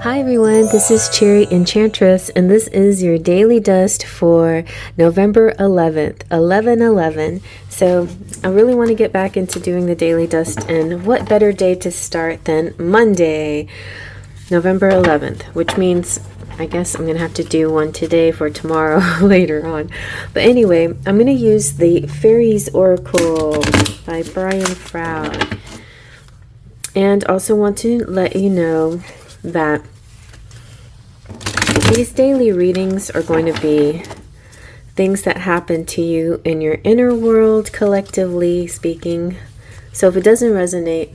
Hi everyone, this is CherryEnchantress, and this is your daily dust for November 11th, 11/11. So I really want to get back into doing the daily dust, and what better day to start than Monday, November 11th, which means I guess I'm going to have to do one today for tomorrow later on. But anyway, I'm going to use the Fairies Oracle by Brian Froud. And also want to let you know that these daily readings are going to be things that happen to you in your inner world, collectively speaking. So if it doesn't resonate,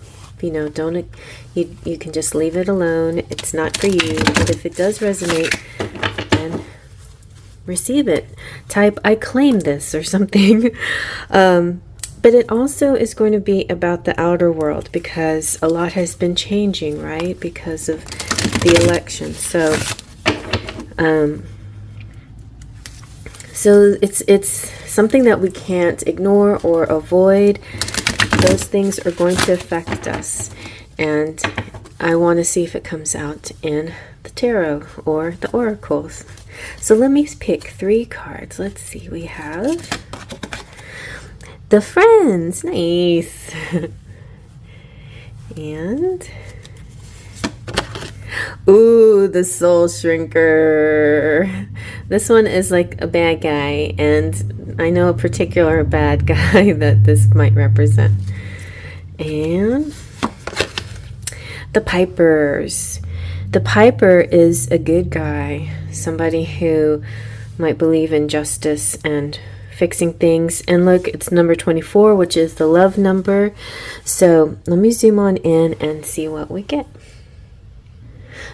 you can just leave it alone. It's not for you. But if it does resonate, then receive it. Type "I claim this" or something. But it also is going to be about the outer world, because a lot has been changing, right? Because of the election. So it's something that we can't ignore or avoid. Those things are going to affect us, and I want to see if it comes out in the tarot or the oracles. So let me pick 3 cards. Let's see. We have the Friends. Nice. And ooh, the Soul Shrinker. This one is like a bad guy, and I know a particular bad guy that this might represent. And the Pipers. The Piper is a good guy, somebody who might believe in justice and fixing things. And look, it's number 24, which is the love number. So let me zoom on in and see what we get.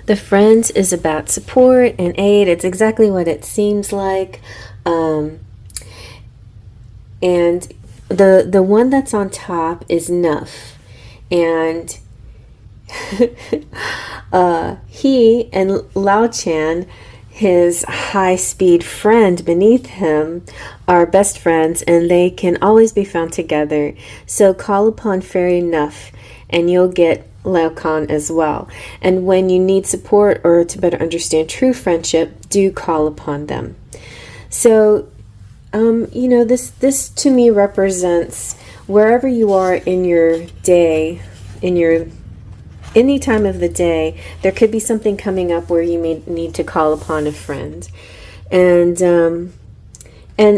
The Friends is about support and aid. It's exactly what it seems like. And the one that's on top is Nuff. And he and Lao Chan, his high-speed friend beneath him, are best friends, and they can always be found together. So call upon Fairy Nuff, and you'll get Laocoon as well. And when you need support or to better understand true friendship, do call upon them. So, this to me represents wherever you are in your day, any time of the day, there could be something coming up where you may need to call upon a friend. And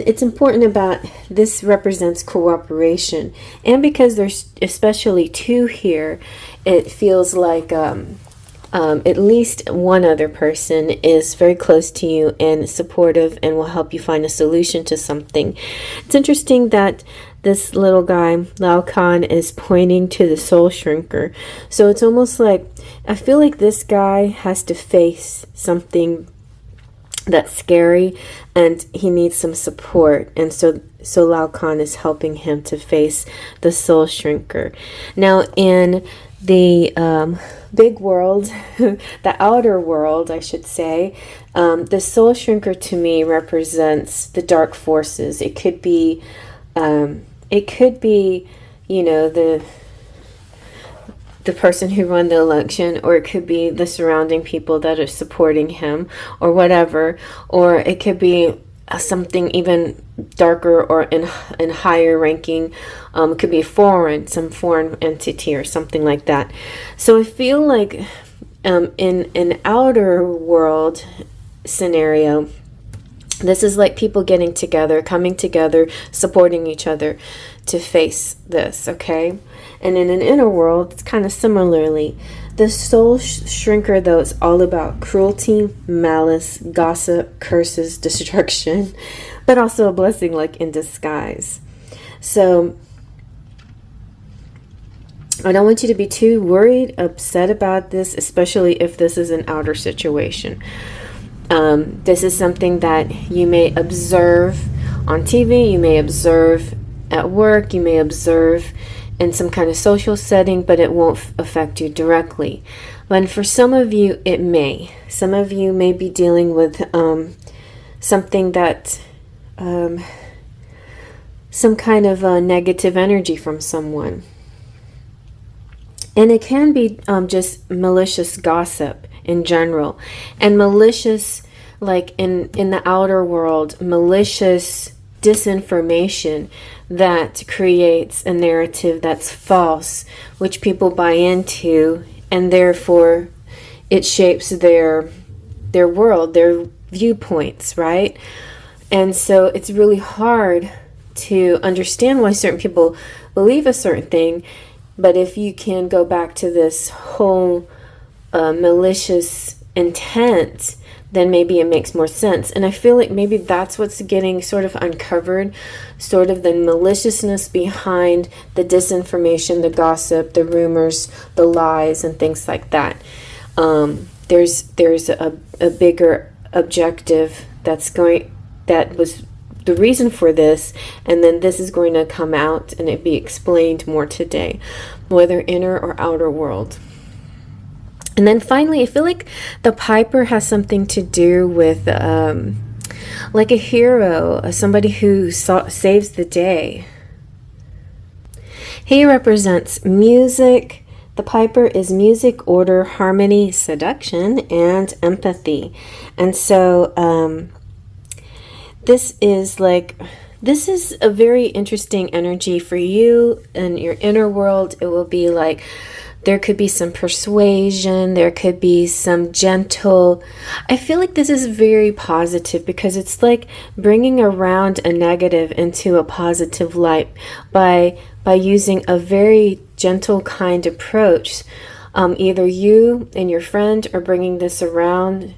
it's important about this represents cooperation. And because there's especially 2 here, it feels like at least one other person is very close to you and supportive and will help you find a solution to something. It's interesting that this little guy, Laocoon, is pointing to the Soul Shrinker. So it's almost like, I feel like this guy has to face something that's scary, and he needs some support. And so Laocoon is helping him to face the Soul Shrinker. Now, in the big world, the outer world, I should say, the Soul Shrinker to me represents the dark forces. It could be, the person who won the election, or it could be the surrounding people that are supporting him, or whatever, or it could be something even darker or in higher ranking. It could be some foreign entity or something like that. So I feel like in an outer world scenario, this is like people getting together, coming together, supporting each other to face this, okay? And in an inner world, it's kind of similarly. The Soul Shrinker, though, is all about cruelty, malice, gossip, curses, destruction, but also a blessing like in disguise. So I don't want you to be too worried, upset about this, especially if this is an outer situation. This is something that you may observe on TV, you may observe at work, you may observe in some kind of social setting, but it won't affect you directly. But for some of you, it may. Some of you may be dealing with something that, some kind of negative energy from someone. And it can be just malicious gossip in general. And malicious, like in the outer world, malicious disinformation that creates a narrative that's false, which people buy into, and therefore it shapes their world, their viewpoints, right? And so it's really hard to understand why certain people believe a certain thing. But if you can go back to this whole malicious intent, then maybe it makes more sense. And I feel like maybe that's what's getting sort of uncovered, sort of the maliciousness behind the disinformation, the gossip, the rumors, the lies, and things like that. There's a bigger objective that was the reason for this, and then this is going to come out and it be explained more today, whether inner or outer world. And then finally, I feel like the Piper has something to do with like a hero, somebody who saves the day. He represents music. The Piper is music, order, harmony, seduction, and empathy. And so this is a very interesting energy for you and your inner world. It will be like there could be some persuasion, there could be some gentle. I feel like this is very positive because it's like bringing around a negative into a positive light by using a very gentle, kind approach. Either you and your friend are bringing this around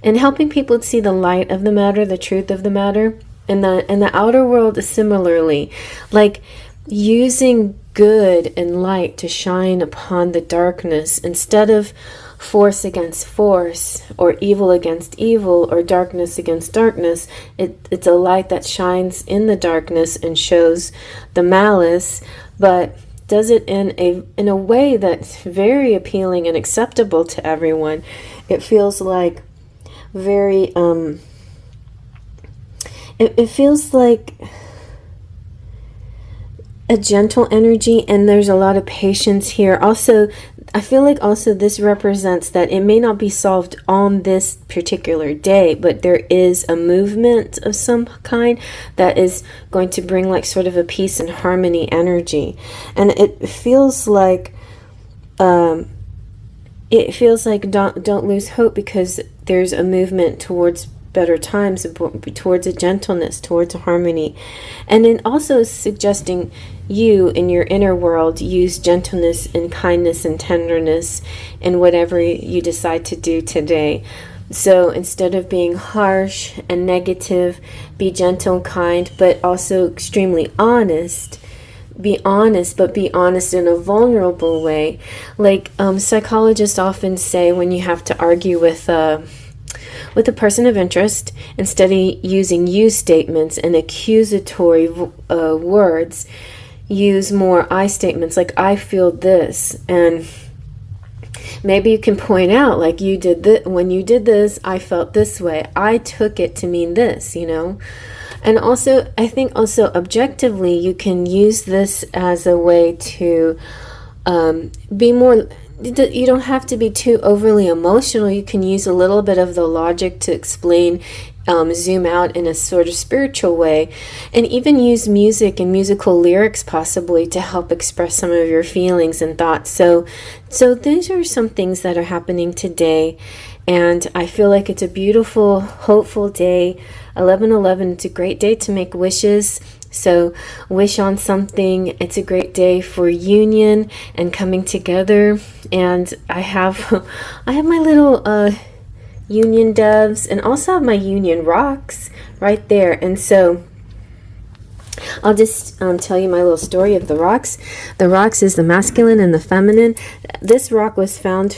and helping people to see the light of the matter, the truth of the matter. And the outer world is similarly like using good and light to shine upon the darkness instead of force against force or evil against evil or darkness against darkness. It's a light that shines in the darkness and shows the malice, but does it in a way that's very appealing and acceptable to everyone. It feels like very it feels like a gentle energy, and there's a lot of patience here. Also, I feel like also this represents that it may not be solved on this particular day, but there is a movement of some kind that is going to bring like sort of a peace and harmony energy. And it feels like don't lose hope, because there's a movement towards better times, towards a gentleness, towards a harmony. And then also suggesting you in your inner world use gentleness and kindness and tenderness in whatever you decide to do today. So instead of being harsh and negative, be gentle, kind, but also extremely honest. Be honest, but be honest in a vulnerable way. Like psychologists often say, when you have to argue with a person of interest, instead of using you statements and accusatory words, use more I statements, like I feel this. And maybe you can point out, like, you did this, when you did this, I felt this way. I took it to mean this, you know. And also, I think also objectively, you can use this as a way to be more. You don't have to be too overly emotional. You can use a little bit of the logic to explain, zoom out in a sort of spiritual way, and even use music and musical lyrics possibly to help express some of your feelings and thoughts. So these are some things that are happening today, and I feel like it's a beautiful, hopeful day. 11/11, it's a great day to make wishes. So wish on something. It's a great day for union and coming together. And I have my little union doves, and also have my union rocks right there. And so I'll just tell you my little story of the rocks. The rocks is the masculine and the feminine. This rock was found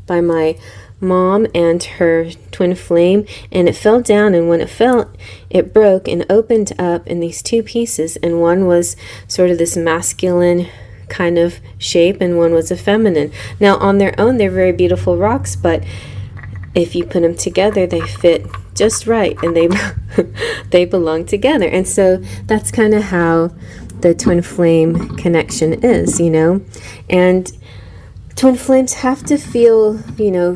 by my mom and her twin flame, and it fell down, and when it fell, it broke and opened up in these two pieces, and one was sort of this masculine kind of shape and one was a feminine. Now on their own, they're very beautiful rocks, but if you put them together, they fit just right, and they belong together. And so that's kind of how the twin flame connection is, you know. And Twin flames have to feel,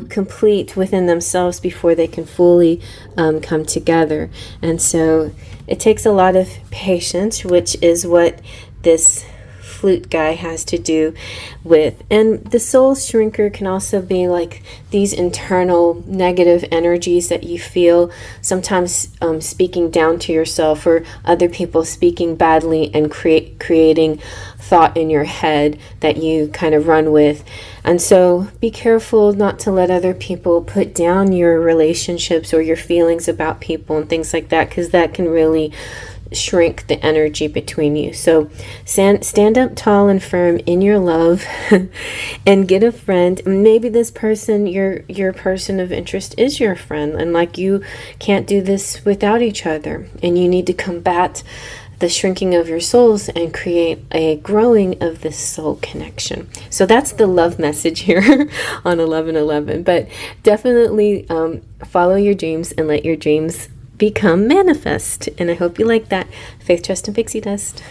complete within themselves before they can fully come together. And so it takes a lot of patience, which is what this flute guy has to do with. And the soul shrinker can also be like these internal negative energies that you feel, sometimes speaking down to yourself, or other people speaking badly and creating thought in your head that you kind of run with. And so be careful not to let other people put down your relationships or your feelings about people and things like that, because that can really shrink the energy between you. So stand up tall and firm in your love and get a friend. Maybe this person, your person of interest, is your friend, and like you can't do this without each other, and you need to combat the shrinking of your souls and create a growing of this soul connection. So that's the love message here on 1111. But definitely follow your dreams and let your dreams become manifest. And I hope you like that. Faith, trust, and pixie dust.